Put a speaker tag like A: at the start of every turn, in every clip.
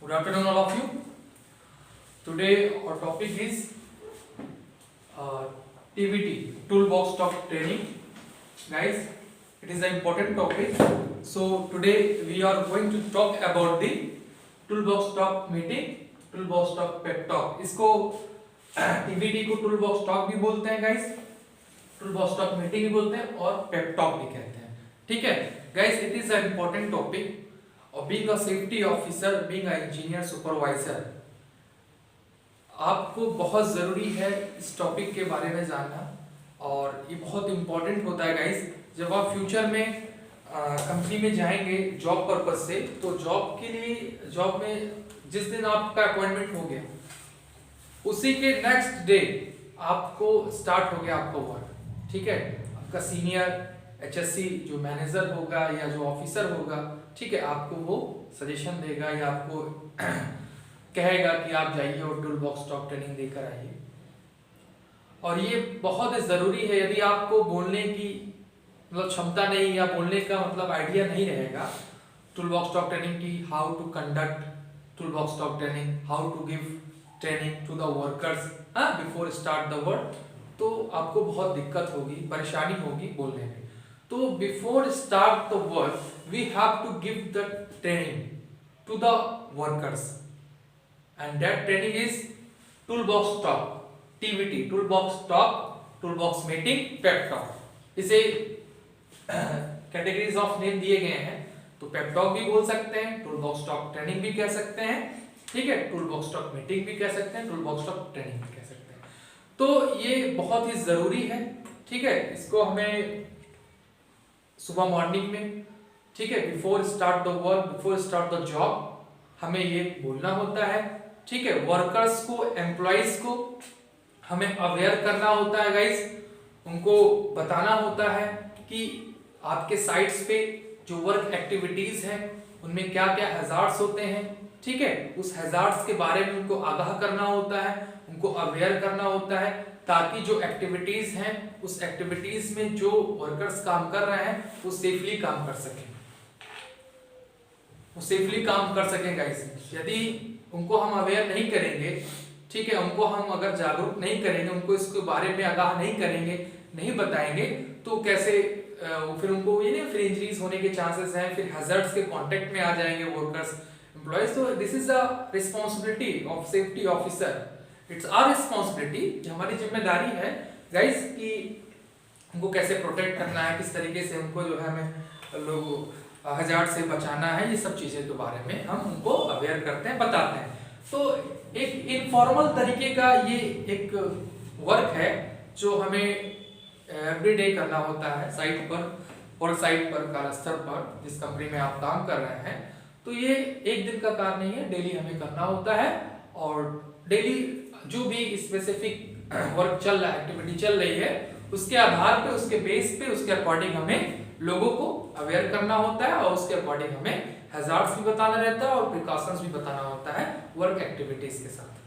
A: Good afternoon, all of you. Today our topic is TVT, Toolbox Talk Training. Guys, it is an important topic. So today we are going to talk about the Toolbox Talk meeting, Toolbox Talk pep talk. इसको TVT को Toolbox Talk भी बोलते हैं guys, Toolbox Talk meeting भी बोलते हैं और pep talk भी कहते हैं. ठीक है guys, it is an important topic. और being a safety officer, being a engineer supervisor, आपको बहुत ज़रूरी है इस टॉपिक के बारे में जानना और ये बहुत इम्पोर्टेंट होता है गाइस. जब आप फ्यूचर में कंपनी में जाएंगे जॉब पर्पस से, तो जॉब के लिए जॉब में जिस दिन आपका अपॉइंटमेंट हो गया उसी के नेक्स्ट डे आपको स्टार्ट हो गया आपका वर्क. ठीक है, आपका सीनियर HSC जो मैनेजर होगा या जो ऑफिसर होगा, ठीक है, आपको वो सजेशन देगा या आपको कहेगा कि आप जाइए और टूल बॉक्स टॉक ट्रेनिंग देकर आइए. और ये बहुत ज़रूरी है. यदि आपको बोलने की मतलब क्षमता नहीं या बोलने का मतलब आइडिया नहीं रहेगा टूल बॉक्स टॉक ट्रेनिंग की, how to conduct tool box talk training, how to give training to the workers before start the work, तो आपको बहुत दिक्कत होगी, परेशानी होगी बोलने में. तो before start the work we have to give the training to the workers and that training is toolbox talk, TVT, toolbox talk, toolbox meeting, pep talk. इसे कैटेगरीज ऑफ नेम दिए गए हैं. तो पेप टॉक भी बोल सकते हैं, toolbox talk training भी कह सकते हैं, ठीक है, टूलबॉक्स टॉक मीटिंग भी कह सकते हैं, टूलबॉक्स टॉक ट्रेनिंग भी कह सकते हैं. तो ये बहुत ही जरूरी है. ठीक है, इसको हमें सुबह मॉर्निंग में, ठीक है, before start the work, before start the job, हमें ये बोलना होता है. ठीक है, वर्कर्स को, एम्प्लॉइज को हमें अवेयर करना होता है गाइस. उनको बताना होता है कि आपके साइट्स पे जो वर्क एक्टिविटीज हैं उनमें क्या क्या हैजार्ड्स होते हैं. ठीक है, उस हैजार्ड्स के बारे में उनको आगाह करना होता है, उनको अवेयर करना होता है, ताकि जो एक्टिविटीज हैं उस एक्टिविटीज में जो वर्कर्स काम कर रहे हैं वो सेफली काम कर सकें, वो सेफली काम कर सकें गाइस. यदि उनको हम अवेयर नहीं करेंगे, ठीक है, उनको हम अगर जागरूक नहीं करेंगे, उनको इसके बारे में आगाह नहीं करेंगे, नहीं बताएंगे, तो कैसे फिर उनको ये नहीं, फिर इंजरीज होने के चांसेस हैं, फिर हैजर्ड्स के कांटेक्ट में आ जाएंगे वर्कर्स, एम्प्लॉयज. तो this is the responsibility of safety officer. It's our responsibility, हमारी जिम्मेदारी है गाइस कि उनको कैसे प्रोटेक्ट करना है, किस तरीके से उनको जो है हमें लोग हैजार्ड से बचाना है, ये सब चीजें के बारे में हम उनको अवेयर करते हैं, बताते हैं. तो एक इनफॉर्मल तरीके का ये एक वर्क है जो हमें एवरीडे करना होता है साइट पर और साइट पर, कार्यस्थल पर, जिस कंपनी में आप काम कर रहे हैं. तो ये एक दिन का कार्य नहीं है, डेली हमें करना होता है. और डेली जो भी स्पेसिफिक वर्क चल रहा है, एक्टिविटी चल रही है, उसके आधार पे, उसके बेस पे, उसके अकॉर्डिंग हमें लोगों को अवेयर करना होता है और उसके अकॉर्डिंग हमें हैजार्ड्स भी बताना रहता है और प्रिकॉशंस भी बताना होता है वर्क एक्टिविटीज के साथ.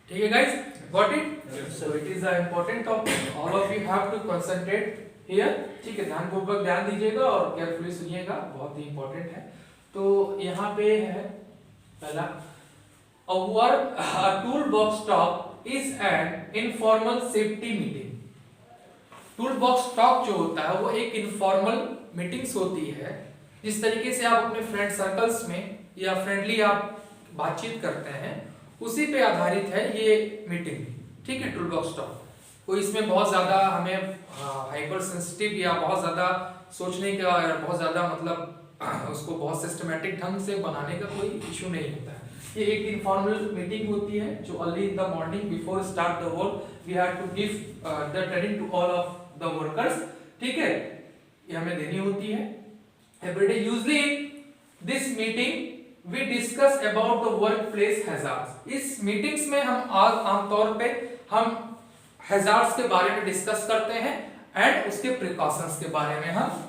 A: ठीक है guys, got it? So it is a important topic, all of you have to concentrate here. ठीक है, ध्यानपूर्वक ध्यान दीजिएगा और केयरफुली सुनिएगा, बहुत ही इंपॉर्टेंट है. तो यहाँ पे है पहला, a toolbox talk is an informal safety meeting. Toolbox talk जो होता है वो एक इनफॉर्मल मीटिंग्स होती है. जिस तरीके से आप अपने फ्रेंड सर्कल्स में या फ्रेंडली आप बातचीत करते हैं, उसी पे आधारित है ये मीटिंग. ठीक है, टूलबॉक्स टॉक. कोई इसमें बहुत ज़्यादा हमें हाइपर सेंसिटिव या बहुत ज़्यादा सोचने का या बहुत ज़्यादा मतलब उसको बहुत सिस्टमेटिक ढंग से बनाने का कोई इशू नहीं होता है. ये एक इनफॉर्मल मीटिंग होती है जो early in the morning before start the work we have to give the training to all of the workers. ठीक है, ये हमें देनी होती है every day. Usually this meeting we discuss about the work place hazards. इस meetings में हम आमतौर पे हम हैजार्ड्स के बारे में डिस्कस करते हैं एंड उसके प्रिकॉशंस के बारे में हम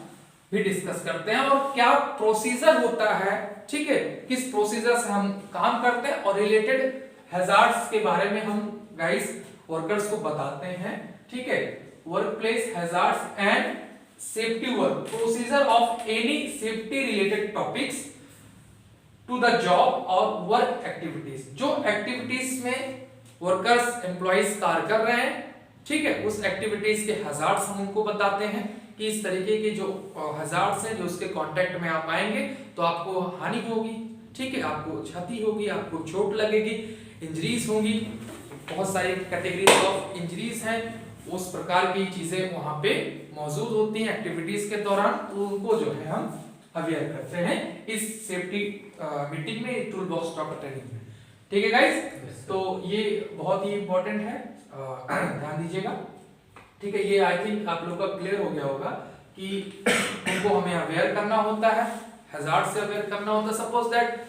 A: भी डिस्कस करते हैं और क्या प्रोसीजर होता है, ठीक है, किस प्रोसीजर से हम काम करते हैं और रिलेटेड हैजार्ड्स के बारे में हम गाइस वर्कर्स को बताते हैं. ठीक है, workplace hazards and safety work, procedure of any safety related topics to the job और वर्क एक्टिविटीज, जो एक्टिविटीज में वर्कर्स एम्प्लॉइज कार्य कर रहे हैं, ठीक है, उस एक्टिविटीज के हजार्ड्स हम उनको बताते हैं कि इस तरीके के जो हजार्ड्स हैं जो उसके कांटेक्ट में आप आएंगे तो आपको हानि होगी, ठीक है, आपको क्षति होगी, आपको चोट लगेगी, इंजरीज होंगी, बहुत सारी कैटेगरीज ऑफ इंजरीज हैं, उस प्रकार की चीजें वहां पे मौजूद होती हैं एक्टिविटीज के दौरान, तो उनको जो है हम अवेयर करते हैं इस सेफ्टी मीटिंग में, टूल बॉक्स टॉक ट्रेनिंग में, ठीक है गाइस। तो ये बहुत ही इंपॉर्टेंट है, ध्यान दीजिएगा, ठीक है। ये आई थिंक आप लोग का क्लियर हो गया होगा कि उनको हमें अवेयर करना होता है, हैजार्ड से अवेयर करना होता है। सपोज दैट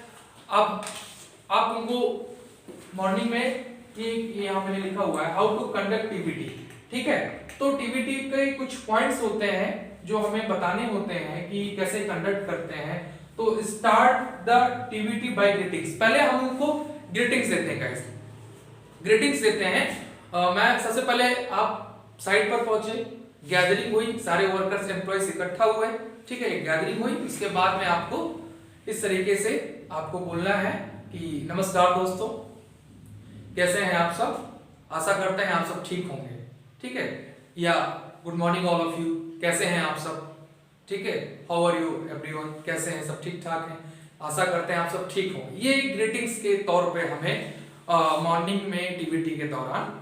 A: अब आप उनको मॉर्निंग में ये यहाँ मैंने लिखा हुआ है हाउ टू कंडक्ट टीवीटी, ठीक है, तो टीवीटी के कुछ पॉइंट्स होते हैं जो हमें बताने होते हैं कि कैसे कंडक्ट करते हैं। तो start the TVT by greetings, पहले हम उनको ग्रीटिंग्स देते हैं गाइस, ग्रीटिंग्स देते हैं। मैं सबसे पहले आप साइट पर पहुंचे, गैदरिंग हुई, सारे वर्कर्स एम्प्लॉइज इकट्ठा हुए, ठीक है, गैदरिंग हुई, उसके बाद में आपको इस तरीके से आपको बोलना है कि नमस्कार दोस्तों, कैसे हैं आप सब, आशा करते हैं आप सब ठीक होंगे, ठीक है, या good morning all of you, कैसे हैं आप सब, ठीक है, हाउ आर यू एवरीवन, कैसे हैं सब, ठीक ठाक हैं, आशा करते हैं आप सब ठीक होंगे। ये ग्रीटिंग्स के तौर पे हमें मॉर्निंग में टीवीटी के दौरान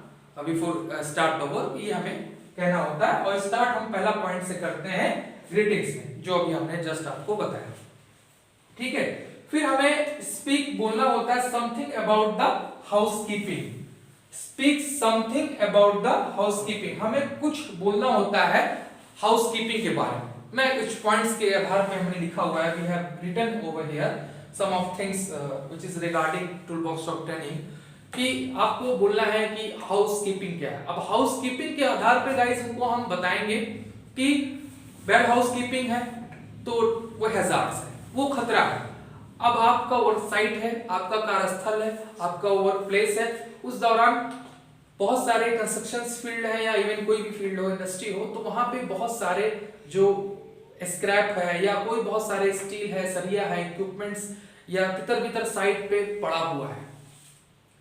A: बिफोर स्टार्ट द वर्क ये हमें कहना होता है, और स्टार्ट हम पहला पॉइंट से करते हैं ग्रीटिंग्स में, जो अभी हमने जस्ट आपको बताया, ठीक है। फिर हमें स्पीक बोलना होता है something about the housekeeping, speak something about the housekeeping, हमें कुछ बोलना होता है हाउसकीपिंग के बारे में। मैं कुछ पॉइंट्स के आधार पे हमने लिखा हुआ है, we have written over here some of things which is regarding tool box of training, कि आपको बोलना है कि हाउसकीपिंग क्या है। अब हाउसकीपिंग के आधार पे गाइस उनको हम बताएंगे कि बैड हाउसकीपिंग है तो वो हैजार्ड्स है, वो खतरा है। अब आपका वर्क साइट है, आपका कार्यस्थल है, आपका वर्क प्लेस है, उस दौरान बहुत सारे कंस्ट्रक्शन फील्ड है या इवन कोई भी फील्ड हो, इंडस्ट्री हो, तो वहां पे बहुत सारे जो स्क्रैप है या कोई बहुत सारे स्टील है, सरिया है, इक्विपमेंट्स या तितर बितर साइट पे पड़ा हुआ है,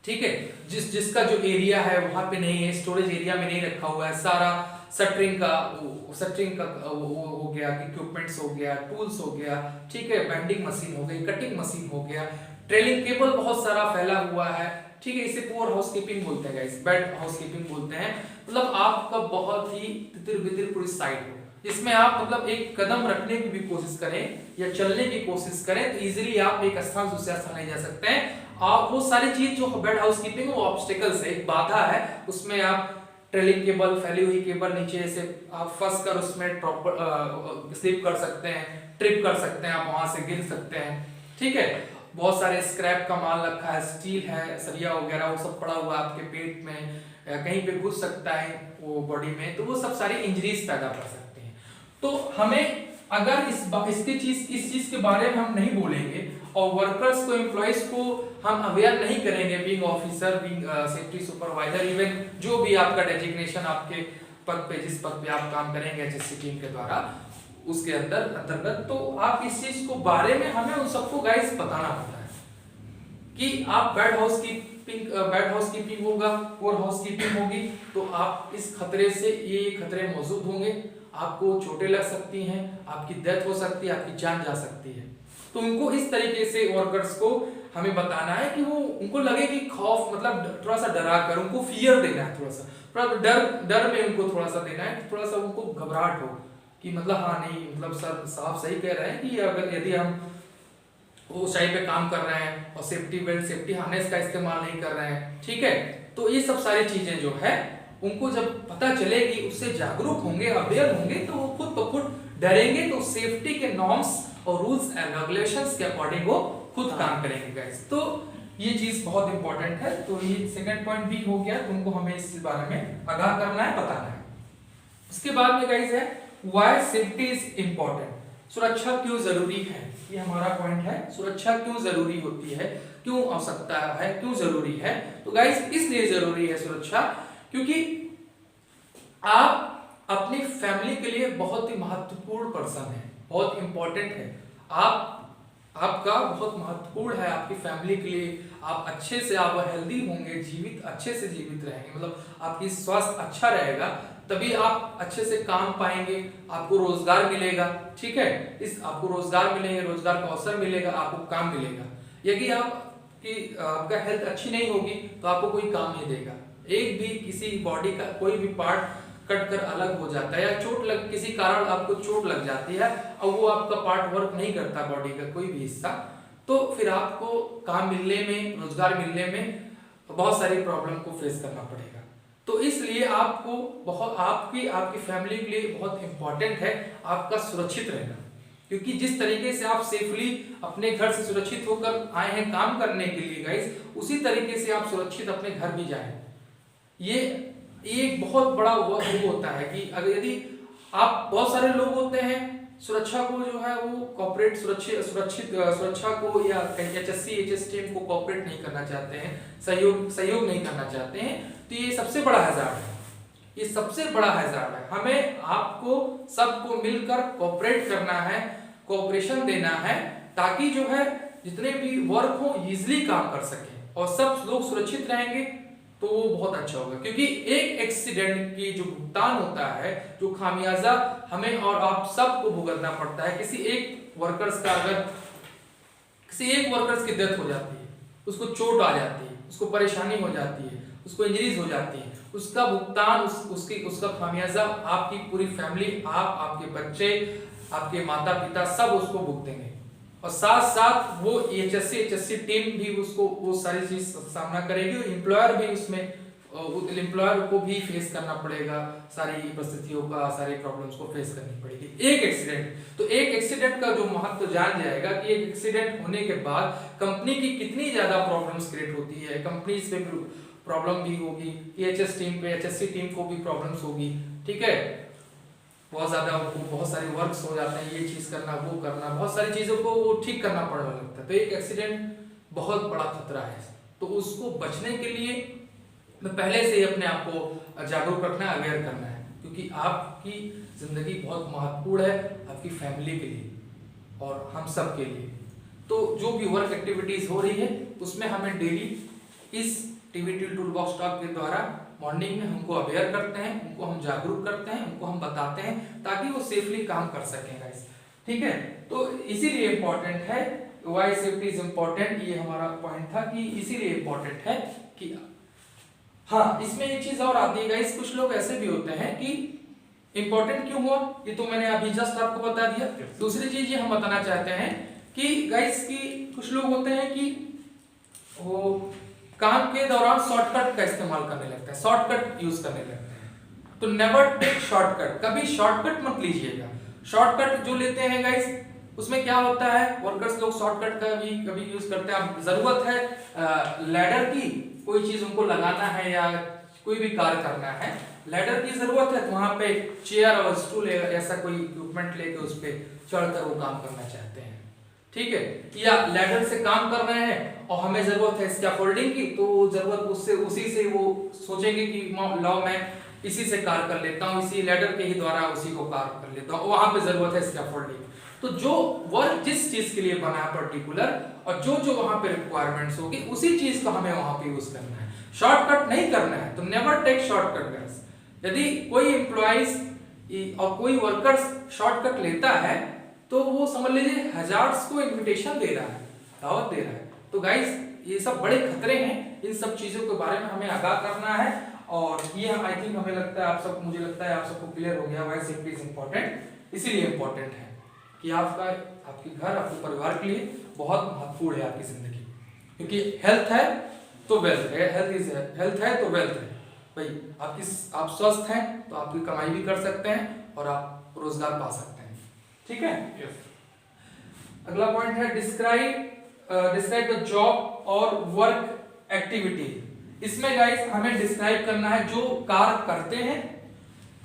A: ठीक है, जिसका जो एरिया है वहां पे नहीं है, स्टोरेज एरिया में नहीं रखा हुआ है, सारा सटरिंग का वो हो गया, इक्विपमेंट्स हो गया, टूल्स हो गया, ठीक है, बेंडिंग मशीन हो गई, कटिंग मशीन हो गया, ट्रेलिंग केबल बहुत सारा फैला हुआ है, ठीक है, इसे पुअर हाउसकीपिंग बोलते हैं गाइस, बैड हाउसकीपिंग बोलते हैं। मतलब आपका बहुत ही तितर बितर पूरी साइट हो, जिसमें आप मतलब एक कदम रखने की भी कोशिश करें या चलने की कोशिश करें तो इजीली आप एक स्थान से दूसरे स्थान ले जा सकते हैं। आप वो सारी चीज जो बैड हाउसकीपिंग वो ऑब्स्टिकल्स है, एक बाधा है, उसमें आप ट्रेलिंग केबल, फैली हुई केबल नीचे से आप फंस कर उसमें प्रॉपर स्लिप कर सकते हैं, ट्रिप कर सकते हैं, आप वहां से गिर सकते हैं, ठीक है। बहुत सारे स्क्रैप का माल रखा है, स्टील है, सरिया वगैरह वो सब पड़ा हुआ है आपके पेट में, कहीं पे घुस सकता है वो बॉडी में, तो वो सब सारी इंजरीज पैदा कर सकते हैं। तो हमें अगर इस चीज के बारे में हम नहीं बोलेंगे और वर्कर्स को, एम्प्लॉइज को हम अवेयर नहीं करेंगे, being officer, being safety supervisor, even जो भी आपका डेजिग्नेशन आपके पद पे, जिस पद पे आप काम करेंगे एचएससी टीम के द्वारा उसके अंतर्गत, तो आप इस चीज को बारे में हमें उन सबको गाइस बताना होता है कि आप बैड हाउसकीपिंग होगा, पुअर हाउसकीपिंग होगी, तो आप इस खतरे से, ये खतरे मौजूद होंगे, आपको चोटें लग सकती हैं, आपकी डेथ हो सकती है, आपकी जान जा सकती है। तो उनको इस तरीके से वर्कर्स को हमें बताना है कि वो उनको लगे कि खौफ, मतलब थोड़ा सा डरा कर उनको फियर देना है, थोड़ा डर में उनको थोड़ा सा देना है, थोड़ा सा उनको घबराहट हो कि मतलब हाँ नहीं, मतलब सर साहब सही कह रहे हैं कि अगर यदि हम वो ऊंचाई पे काम कर रहे हैं और सेफ्टी बेल्ट, सेफ्टी हार्नेस का इस्तेमाल नहीं कर रहे हैं, ठीक है, तो ये सब सारी चीजें जो है उनको जब पता चलेगी, उससे जागरूक होंगे, अवेयर होंगे, तो वो खुद ब खुद डरेंगे, तो सेफ्टी के नॉर्म्स और रूल्स एंड रेगुलेशंस के अकॉर्डिंग वो खुद काम करेंगे गाइस। तो ये चीज बहुत इंपॉर्टेंट है। तो ये सेकंड पॉइंट भी हो गया, तुमको हमें इस बारे में आगाह करना है, बताना है। उसके बाद में गाइस है व्हाई सेफ्टी इज इंपॉर्टेंट, सुरक्षा क्यों जरूरी है, ये हमारा पॉइंट है, सुरक्षा क्यों जरूरी होती है, क्यों आवश्यकता है, क्यों जरूरी है। तो गाइस इसलिए जरूरी है सुरक्षा क्योंकि आप अपनी फैमिली के लिए बहुत ही महत्वपूर्ण पर्सन है, बहुत इंपॉर्टेंट है। आप आपका बहुत महत्वपूर्ण है आपकी फैमिली के लिए। आप अच्छे से आप हेल्दी होंगे, जीवित अच्छे से जीवित रहेंगे, मतलब आपकी स्वास्थ्य अच्छा रहेगा, तभी आप अच्छे से काम पाएंगे, आपको रोजगार मिलेगा। ठीक है, इस आपको रोजगार मिलेंगे, रोजगार का अवसर मिलेगा, आपको काम मिलेगा। यदि आपका हेल्थ अच्छी नहीं होगी तो आपको कोई काम नहीं देगा। एक भी किसी बॉडी का कोई भी पार्ट कट कर अलग हो जाता है या किसी कारण आपको चोट लग जाती है और वो आपका पार्ट वर्क नहीं करता बॉडी का कोई भी हिस्सा, तो फिर आपको काम मिलने में, रोजगार मिलने में बहुत सारी प्रॉब्लम को फेस करना पड़ेगा। तो इसलिए आपको बहुत आपकी फैमिली के लिए बहुत इंपॉर्टेंट है आपका सुरक्षित रहना, क्योंकि जिस तरीके से आप सेफली अपने घर से सुरक्षित होकर आए हैं काम करने के लिए गाइस, उसी तरीके से आप सुरक्षित अपने घर भी जाएं। ये एक बहुत बड़ा वो होता है कि अगर यदि आप बहुत सारे लोग होते हैं सुरक्षा को जो है वो कॉर्पोरेट सुरक्षा को या HSC HSTM को कॉर्पोरेट नहीं करना चाहते हैं, सहयोग नहीं करना चाहते हैं, तो ये सबसे बड़ा हैजार्ड है। ये सबसे बड़ा हैजार्ड है। हमें आपको सबको मिलकर कॉर्पोरेट करना है, कोऑपरेशन देना है, ताकि जो है जितने भी वर्क हो इजीली काम कर सकें और सब लोग सुरक्षित रहेंगे, तो वो बहुत अच्छा होगा। क्योंकि एक एक्सीडेंट की जो भुगतान होता है, जो खामियाजा हमें और आप सबको भुगतना पड़ता है, किसी एक वर्कर्स की डेथ हो जाती है, उसको चोट आ जाती है, उसको परेशानी हो जाती है, उसको इंजरीज हो जाती है, उसका भुगतान उसका खामियाजा आपकी पूरी फैमिली, आपके बच्चे, आपके माता पिता सब उसको भुगतेंगे। और साथ साथ वो HSC टीम भी उसको वो सारी चीज सामना करेगी, एम्प्लॉयर भी उसमें एम्प्लॉयर को भी फेस करना पड़ेगा, सारी परिस्थितियों का, सारी प्रॉब्लम्स को फेस करनी पड़ेगी। एक एक्सीडेंट का जो महत्व जान जाएगा कि एक एक्सीडेंट होने के बाद कंपनी की कितनी ज्यादा प्रॉब्लम्स क्रिएट होती है, कंपनी पे प्रॉब्लम भी होगी, HSC टीम को भी प्रॉब्लम्स होगी। ठीक है, बहुत सारे वर्क्स हो जाते हैं, ये चीज करना, वो करना, बहुत सारी चीजों को वो ठीक करना पड़ने लगता है। तो एक एक्सीडेंट बहुत बड़ा खतरा है, तो उसको बचने के लिए पहले से ही अपने आप को जागरूक रखना, अवेयर करना है, क्योंकि आपकी जिंदगी बहुत महत्वपूर्ण है आपकी फैमिली के लिए और हम सब के लिए। तो जो भी वर्क एक्टिविटीज हो रही है उसमें हमें डेली इस टीवीटी टूलबॉक्स टॉक के द्वारा मॉर्निंग में हमको अवेयर करते हैं, उनको हम जागरूक करते हैं, उनको हम बताते हैं, ताकि वो सेफली काम कर सकें गाइस। ठीक है, तो इसीलिए इम्पोर्टेंट है, व्हाई सेफ्टी इज इम्पोर्टेंट, ये हमारा पॉइंट था कि इसीलिए इम्पोर्टेंट है कि हाँ, इसमें एक चीज और आती है गाइस, कुछ लोग ऐसे भी होते हैं कि इंपॉर्टेंट क्यों हुआ, ये तो मैंने अभी जस्ट आपको बता दिया। दूसरी चीज ये हम बताना चाहते हैं कि गाइस की कुछ लोग होते हैं कि वो काम के दौरान शॉर्टकट का इस्तेमाल करने लगते हैं, शॉर्टकट यूज करने लगते हैं। तो नेवर टेक शॉर्टकट, कभी शॉर्टकट मत लीजिएगा। शॉर्टकट जो लेते हैं गाइस, उसमें क्या होता है, वर्कर्स लोग शॉर्टकट का भी कभी यूज करते हैं। अब जरूरत है लैडर की, कोई चीज उनको लगाना है या कोई भी कार्य करना है, लैडर की जरूरत है, तो वहां पे चेयर और स्टूल ऐसा कोई इक्विपमेंट लेके उस पे चढ़कर वो काम करना चाहते हैं। ठीक है, या लैडर से काम कर रहे हैं और हमें जरूरत है स्कैफोल्डिंग की, तो जरूरत उसी से वो सोचेंगे कि लाओ मैं इसी से कार्य कर लेता हूँ, इसी लैडर के ही द्वारा उसी को कार्य कर लेता हूँ, वहां पे जरूरत है स्कैफोल्डिंग। तो जो वर्क जिस चीज के लिए बना है पर्टिकुलर, और जो वहां पे रिक्वायरमेंट्स होगी उसी चीज को हमें वहां पे यूज करना है, शॉर्टकट नहीं करना है। तो नेवर टेक शॉर्टकट गाइस। यदि कोई एम्प्लॉइज और कोई वर्कर्स शॉर्टकट लेता है तो वो समझ लीजिए हजार्ड्स को इन्विटेशन दे रहा है, दावत दे रहा है। तो गाइस ये सब बड़े खतरे हैं, इन सब चीजों के बारे में हमें आगाह करना है। और ये आई थिंक मुझे लगता है आप सबको क्लियर हो गया व्हाई सेफ्टी इज इंपॉर्टेंट। इसीलिए इंपॉर्टेंट है कि आपके घर, आपके परिवार के लिए बहुत महत्वपूर्ण है आपकी जिंदगी, क्योंकि हेल्थ है तो वेल्थ है, हेल्थ है तो वेल्थ है भाई। आप स्वस्थ हैं तो आपकी कमाई भी कर सकते हैं और आप रोजगार पा सकते हैं। ठीक है, अगला पॉइंट है डिस्क्राइब द जॉब और वर्क एक्टिविटी। इसमें गाइस हमें डिस्क्राइब करना है जो कार्य करते हैं,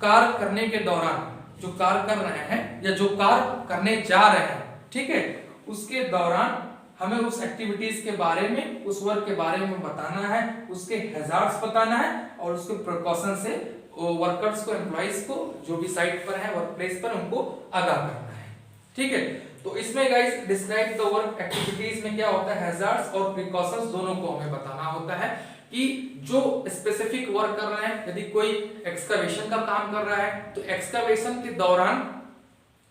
A: कार्य करने के दौरान जो कार्य कर रहे हैं या जो कार्य करने जा रहे हैं, ठीक है, उसके दौरान हमें उस एक्टिविटीज के बारे में, उस वर्क के बारे में बताना है, उसके हैजार्ड्स बताना है और उसके प्रिकॉशन से वर्कर्स को, एम्प्लॉइज को, जो भी साइट पर है, वर्क प्लेस पर, उनको आगाह करना है। ठीक है, तो इसमें guys describe the work activities में क्या होता है, हैजार्ड्स और प्रिकॉशंस दोनों को हमें बताना होता है कि जो स्पेसिफिक वर्क कर रहे हैं, यदि कोई एक्सकवेशन का काम कर रहा है तो एक्सकवेशन के दौरान,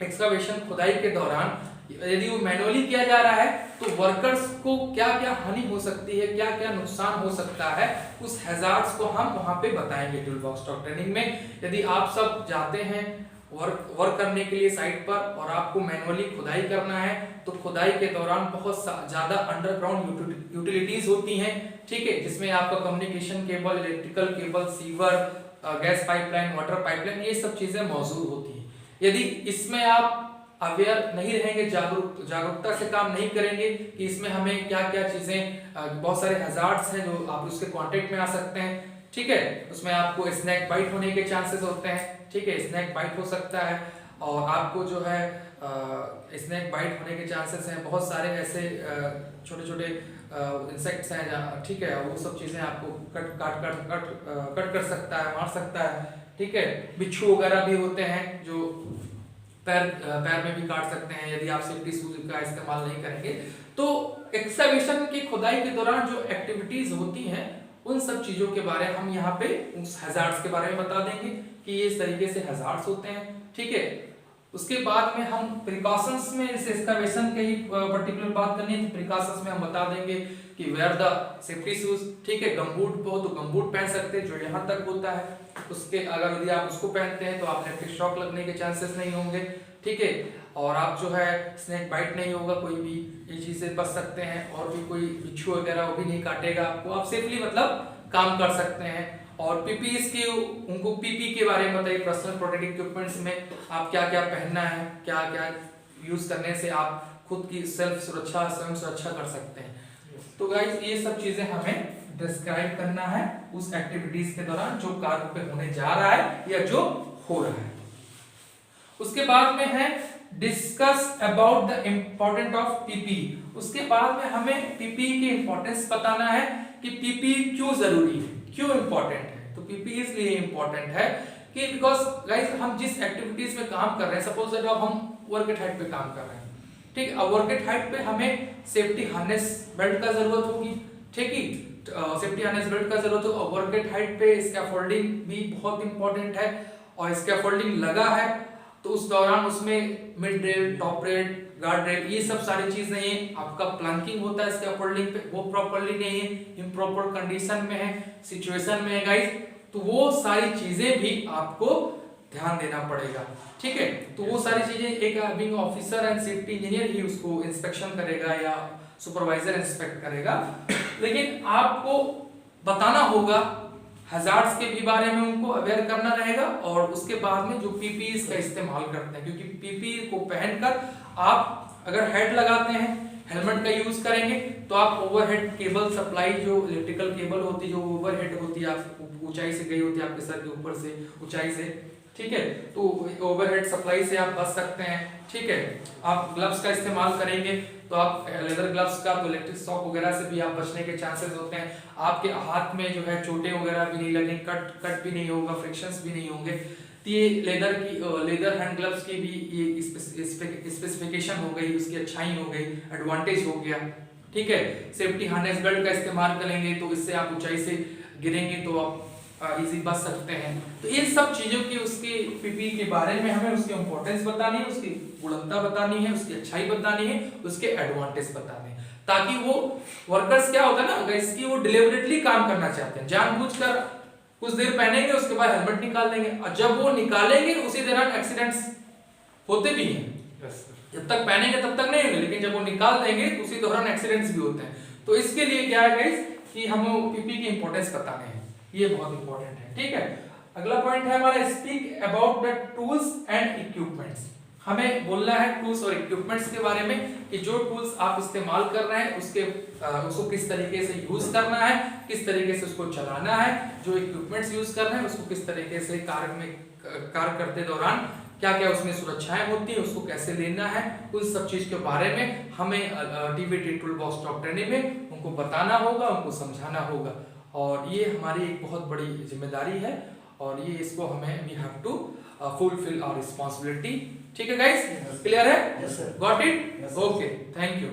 A: एक्सकवेशन खुदाई के दौरान यदि वो मैनुअली किया जा रहा है तो वर्कर्स को क्या क्या हानि हो सकती है, क्या क्या नुकसान हो सकता है, उस हैजार्ड्स को हम वहां पे बताएंगे टूल बॉक्स टॉक ट्रेनिंग में। यदि आप सब जाते हैं वर्क करने के लिए साइट पर और आपको मैनुअली खुदाई करना है तो खुदाई के दौरान बहुत ज्यादा अंडरग्राउंड यूटिलिटीज होती हैं, ठीक है, जिसमें आपका communication cable, electrical cable, sewer, gas pipeline, water pipeline, ये सब चीजें मौजूद होती हैं। यदि इसमें आप अवेयर नहीं रहेंगे, जागरूकता से काम नहीं करेंगे कि इसमें हमें क्या क्या चीजें, बहुत सारे हैजार्ड्स हैं जो आप उसके कांटेक्ट में आ सकते हैं, ठीक है, उसमें आपको स्नैक बाइट होने के चांसेस होते हैं, ठीक है, स्नैक बाइट हो सकता है और आपको जो है स्नैक बाइट होने के चांसेस हैं, बहुत सारे ऐसे छोटे छोटे इंसेक्ट्स हैं, ठीक है, वो सब चीजें आपको कट कर सकता है, मार सकता है, ठीक है, बिच्छू वगैरह भी होते हैं जो पैर में भी काट सकते हैं यदि आप सेफ्टी शूज का इस्तेमाल नहीं करेंगे। तो एक्सकवेशन की खुदाई के दौरान जो एक्टिविटीज होती हैं उन सब चीजों के बारे में हम यहाँ पे उस हैजार्ड्स के बारे में बता देंगे कि ये इस तरीके से हैजार्ड्स होते हैं, ठीक है। उसके बाद में हम प्रिकॉशंस में इस एक्सकवेशन के ही पर्टिकुलर बात करनी है, तो प्रिकॉशंस में हम बता देंगे कि वेयर द सेफ्टी शूज, ठीक है, गमबूट हो तो गमबूट पहन सकते हैं जो यहाँ तक होता है, उसके अगर यदि आप उसको पहनते हैं तो आप इलेक्ट्रिक शॉक लगने के चांसेस नहीं होंगे, ठीक है, और आप जो है स्नेक बाइट नहीं होगा, कोई भी ये चीज से बच सकते हैं, और भी कोई बिच्छू वगैरह वो भी नहीं काटेगा आपको, आप सेफली मतलब काम कर सकते हैं। और पीपीई के उनको पीपी के बारे में बताइए, पर्सनल प्रोटेक्टिव इक्विपमेंट्स में आप क्या क्या पहनना है, क्या क्या यूज करने से आप खुद की सेल्फ सुरक्षा, स्वयं सुरक्षा कर सकते हैं। तो गाइस ये सब चीजें हमें डिस्क्राइब करना है उस एक्टिविटीज के दौरान जो कार्य पे होने जा रहा है या जो हो रहा है। उसके बाद में है discuss about the important of PP. उसके बाद में हमें पीपी की इंपॉर्टेंस बताना है कि पीपी क्यों जरूरी है, क्यों इंपॉर्टेंट है। तो पीपी इसलिए इंपॉर्टेंट है कि बिकॉज गाइस हम जिस एक्टिविटीज में काम कर रहे हैं, सपोज दैट अब हम वर्क एट हाइट पे काम कर रहे हैं, ठीक है, अब वर्क एट हाइट पे हमें सेफ्टी हार्नेस बेल्ट का जरूरत होगी, ठीक है, सेफ्टी हार्नेस बेल्ट का जरूरत हो, और वर्क एट हाइट पे स्कैफोल्डिंग भी बहुत इंपॉर्टेंट है, और स्कैफोल्डिंग लगा है तो उस दौरान उसमें mid rail, top rail, guard rail, ये सब सारी चीज नहीं है, आपका प्लंकिंग होता है स्कैफोल्डिंग पे, वो प्रॉपर्ली नहीं है, इम्प्रॉपर कंडीशन में है, सिचुएशन में है गाइस, तो वो सारी चीजें भी आपको ध्यान देना पड़ेगा, ठीक है। तो वो सारी चीजें एक being officer and safety engineer ही उसको इंस्पेक्शन करेगा या सुपरवाइजर इंस्पेक्ट करेगा, लेकिन आपको बताना होगा हैजार्ड्स के भी बारे में, उनको अवेयर करना रहेगा, और उसके बाद में जो पीपीई का इस्तेमाल करते हैं, क्योंकि पीपीई को पहनकर आप अगर हेड लगाते हैं, हेलमेट का यूज करेंगे तो आप ओवरहेड केबल सप्लाई, जो इलेक्ट्रिकल केबल होती है, जो ओवरहेड होती है, आप ऊंचाई से गई होती है आपके सर के ऊपर से ऊंचाई से, ठीक है, तो ओवरहेड सप्लाई से आप बच सकते हैं, ठीक है। आप ग्लव्स का इस्तेमाल करेंगे तो आप लेदर ग्लव्स का, तो इलेक्ट्रिक शॉक वगैरह से भी आप बचने के चांसेस होते हैं, आपके हाथ में जो है चोटें वगैरह भी नहीं लगेंगी, कट भी नहीं होगा, फ्रिक्शंस भी नहीं होंगे। तो ये लेदर हैंड ग्लव्स की भी ये स्पेसिफिकेशन हो गई, उसकी अच्छाई हो गई, एडवांटेज हो गया, ठीक है। सेफ्टी हार्नेस बेल्ट का इस्तेमाल करेंगे तो इससे आप ऊंचाई से गिरेंगे तो आप इजी बच सकते हैं। तो इन सब चीजों की, उसकी पीपी के बारे में हमें उसकी इंपॉर्टेंस बतानी है, उसकी गुणवत्ता बतानी है, उसकी अच्छाई बतानी है, उसके एडवांटेज बताने हैं, ताकि वो वर्कर्स क्या होता है ना गाइस कि वो डिलिबरेटली काम करना चाहते हैं, जानबूझकर कुछ देर पहनेंगे उसके बाद हेलमेट निकाल देंगे, और जब वो निकालेंगे उसी दौरान एक्सीडेंट्स होते भी हैं, जब तक पहनेंगे तब तक नहीं होंगे, लेकिन जब वो निकाल देंगे तो उसी दौरान एक्सीडेंट्स भी होते हैं। तो इसके लिए क्या है गाइस कि हमें पीपी की इंपॉर्टेंस बताने हैं, ये बहुत इंपॉर्टेंट है, ठीक है। अगला पॉइंट है हमारा speak about the tools and equipments. हमें बोलना है टूल्स और इक्विपमेंट्स के बारे में कि जो टूल्स आप इस्तेमाल कर रहे हैं उसको किस तरीके से यूज करना है, किस तरीके से उसको चलाना है, जो इक्विपमेंट्स यूज कर रहे हैं उसको किस तरीके से कार्य करते दौरान क्या क्या उसमें सुरक्षाएं होती है, उसको कैसे लेना है, उस सब चीज के बारे में हमें DVT tool box talk training में उनको बताना होगा, उनको समझाना होगा, और ये हमारी एक बहुत बड़ी जिम्मेदारी है, और ये इसको हमें we have to fulfil our responsibility ठीक है गाइस, क्लियर है?
B: Yes, sir.
A: Got it?
B: Yes, sir.
A: Okay, thank you.